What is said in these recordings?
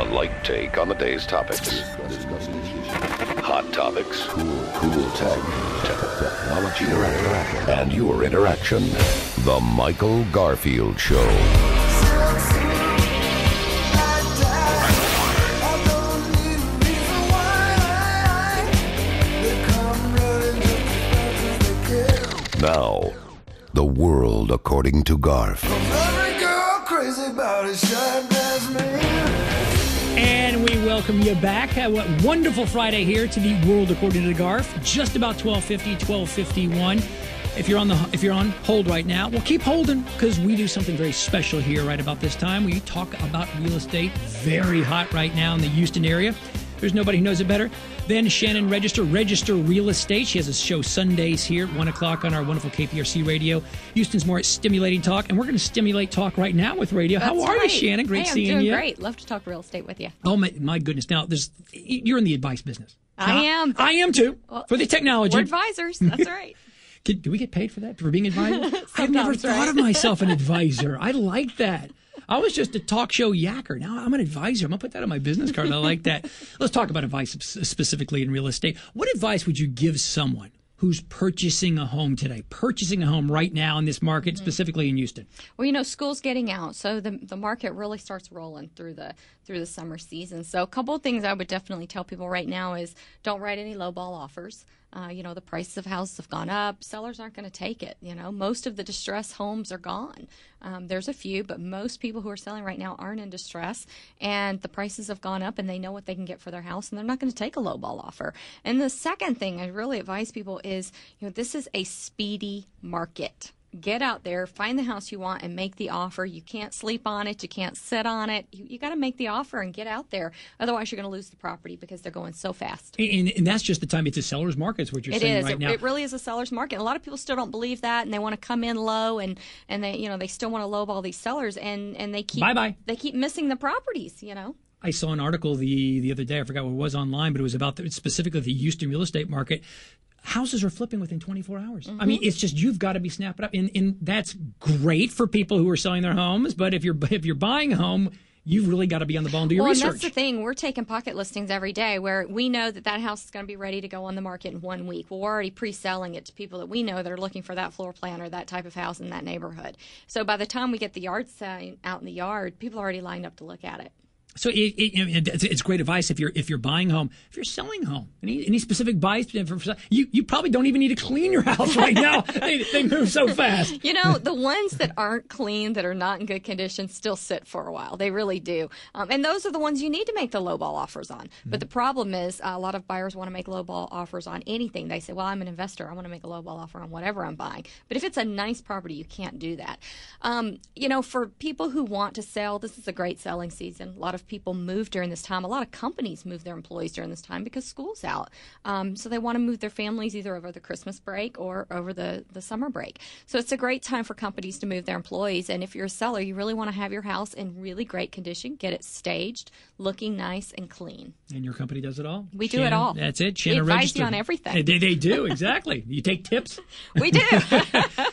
A light take on the day's topics. Hot topics. Cool tech. Technology. And your interaction. The Michael Garfield Show. Now, the world according to Garf. And we welcome you back. What wonderful Friday here to the world according to Garf. Just about 12:50, 12:51. If you're on hold right now, well, keep holding, because we do something very special here right about this time. We talk about real estate, very hot right now in the Houston area. There's nobody who knows it better than Shannon Register Real Estate. She has a show Sundays here at 1 o'clock on our wonderful KPRC radio. Houston's more stimulating talk, and we're going to stimulate talk right now with radio. That's How are right. you, Shannon? Great seeing you. I'm doing great. Love to talk real estate with you. Oh, my goodness. Now, you're in the advice business. I am. I am, too, for the technology. We're advisors. That's right. Do we get paid for that, for being advisors? I've never thought of myself an advisor. I like that. I was just a talk show yacker. Now I'm an advisor. I'm going to put that on my business card. I like that. Let's talk about advice specifically in real estate. What advice would you give someone who's purchasing a home today, purchasing a home right now in this market, specifically in Houston? Well, school's getting out, so the market really starts rolling through the summer season. So a couple of things I would definitely tell people right now is don't write any lowball offers. The prices of houses have gone up. Sellers aren't going to take it. Most of the distressed homes are gone. There's a few, but most people who are selling right now aren't in distress, and the prices have gone up, and they know what they can get for their house, and they're not going to take a lowball offer. And the second thing I really advise people is, this is a speedy market. Get out there, find the house you want, and make the offer. You can't sleep on it. You can't sit on it. You got to make the offer and get out there. Otherwise, you're going to lose the property because they're going so fast. And that's just the time. It's a seller's market, is what you're saying right now. It really is a seller's market. A lot of people still don't believe that, and they want to come in low, and they still want to lowball these sellers, and they keep they keep missing the properties. I saw an article the other day. I forgot what it was online, but it was about specifically the Houston real estate market. Houses are flipping within 24 hours. Mm-hmm. I mean, it's just you've got to be snapping up, and that's great for people who are selling their homes. But if you're buying a home, you've really got to be on the ball and do your research. And that's the thing. We're taking pocket listings every day where we know that house is going to be ready to go on the market in 1 week. Well, we're already pre-selling it to people that we know that are looking for that floor plan or that type of house in that neighborhood. So by the time we get the yard sign out in the yard, people are already lined up to look at it. So it's great advice if you're buying a home. If you're selling a home, any specific advice? You probably don't even need to clean your house right now. They move so fast. The ones that aren't clean, that are not in good condition, still sit for a while. They really do. And those are the ones you need to make the lowball offers on. Mm-hmm. But the problem is a lot of buyers want to make lowball offers on anything. They say, well, I'm an investor. I want to make a lowball offer on whatever I'm buying. But if it's a nice property, you can't do that. For people who want to sell, this is a great selling season. A lot of people move during this time. A lot of companies move their employees during this time because school's out. So they want to move their families either over the Christmas break or over the summer break. So it's a great time for companies to move their employees. And if you're a seller, you really want to have your house in really great condition, get it staged, looking nice and clean. And your company does it all? We do it all. That's it. Shannon Register. We advise you on everything. They do, exactly. You take tips? We do.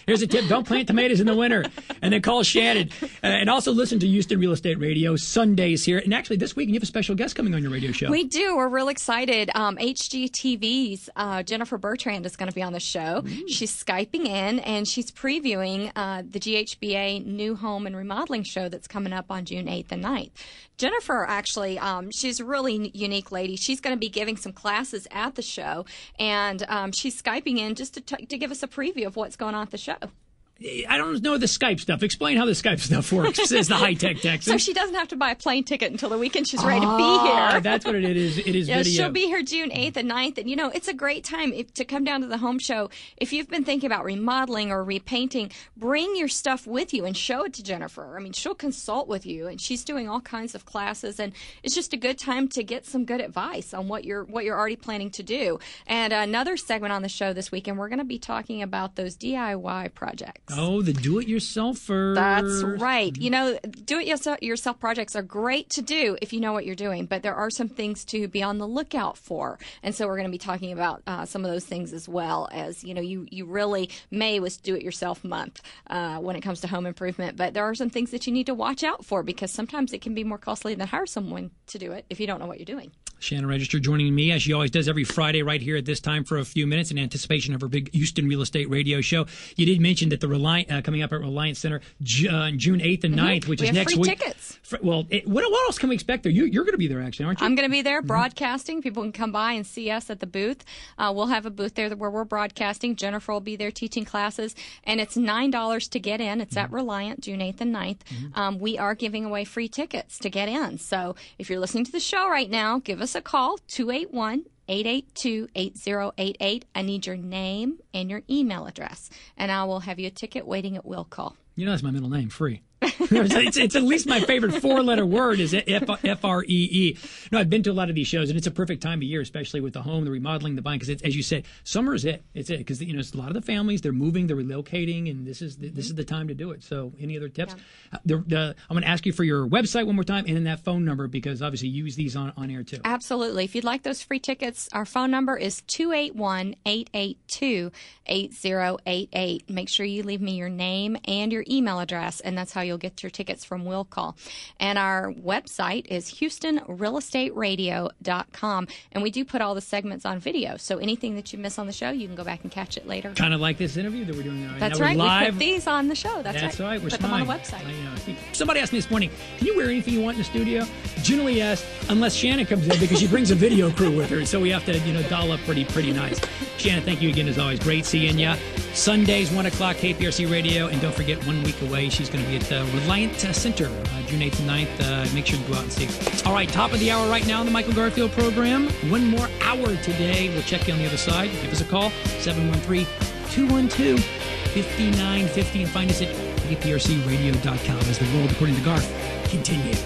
Here's a tip. Don't plant tomatoes in the winter. And then call Shannon. And also listen to Houston Real Estate Radio Sundays here. And actually, this week, you have a special guest coming on your radio show. We do. We're real excited. HGTV's Jennifer Bertrand is going to be on the show. Ooh. She's Skyping in, and she's previewing the GHBA new home and remodeling show that's coming up on June 8th and 9th. Jennifer, actually, she's a really unique lady. She's going to be giving some classes at the show, and she's Skyping in just to give us a preview of what's going on at the show. I don't know the Skype stuff. Explain how the Skype stuff works, says the High Tech Texan. So she doesn't have to buy a plane ticket until the weekend. She's ready to be here. That's what it is. It is video. She'll be here June 8th and 9th. And, it's a great time to come down to the home show. If you've been thinking about remodeling or repainting, bring your stuff with you and show it to Jennifer. I mean, she'll consult with you, and she's doing all kinds of classes. And it's just a good time to get some good advice on what you're already planning to do. And another segment on the show this weekend, we're going to be talking about those DIY projects. Oh, the do-it-yourselfer. That's right. You know, do-it-yourself projects are great to do if you know what you're doing, but there are some things to be on the lookout for. And so we're going to be talking about some of those things as well as, you know, you really, May was do-it-yourself month when it comes to home improvement, but there are some things that you need to watch out for because sometimes it can be more costly than hire someone to do it if you don't know what you're doing. Shannon Register joining me, as she always does every Friday right here at this time for a few minutes in anticipation of her big Houston real estate radio show. You did mention that the Reliant coming up at Reliance Center June 8th and 9th, which is next week. We have free tickets. What else can we expect there? You're going to be there, actually, aren't you? I'm going to be there broadcasting. People can come by and see us at the booth. We'll have a booth there where we're broadcasting. Jennifer will be there teaching classes, and it's $9 to get in. It's at Reliant, June 8th and 9th. We are giving away free tickets to get in. So if you're listening to the show right now, give us a call, 281-882-8088. I need your name and your email address, and I will have you a ticket waiting at will call. You know that's my middle name, Free. It's at least my favorite four-letter word is FREE. No, I've been to a lot of these shows, and it's a perfect time of year, especially with the home, the remodeling, the buying, because as you said, summer is it. It's it because it's a lot of the families, they're moving, they're relocating, and this is the time to do it. So, any other tips? Yeah. I'm going to ask you for your website one more time and then that phone number because obviously you use these on air too. Absolutely. If you'd like those free tickets, our phone number is 281-882-8088. Make sure you leave me your name and your email address, and that's how you'll get your tickets from Will Call. And our website is HoustonRealEstateRadio.com, and we do put all the segments on video, so anything that you miss on the show, you can go back and catch it later. Kind of like this interview that we're doing right now. That's right. Live. We put these on the show. That's right. We're put smart. them on the website. Somebody asked me this morning, can you wear anything you want in the studio? Generally, yes, unless Shannon comes in because she brings a video crew with her, so we have to doll up pretty nice. Shannon, thank you again as always. Great seeing you. Sundays, 1 o'clock, KPRC Radio, and don't forget 1 week away, she's going to be at the Reliant Center, June 8th and 9th. Make sure to go out and see her. All right, top of the hour right now on the Michael Garfield program. One more hour today. We'll check you on the other side. Give us a call, 713-212-5950, and find us at kprcradio.com as the world according to Garf continues.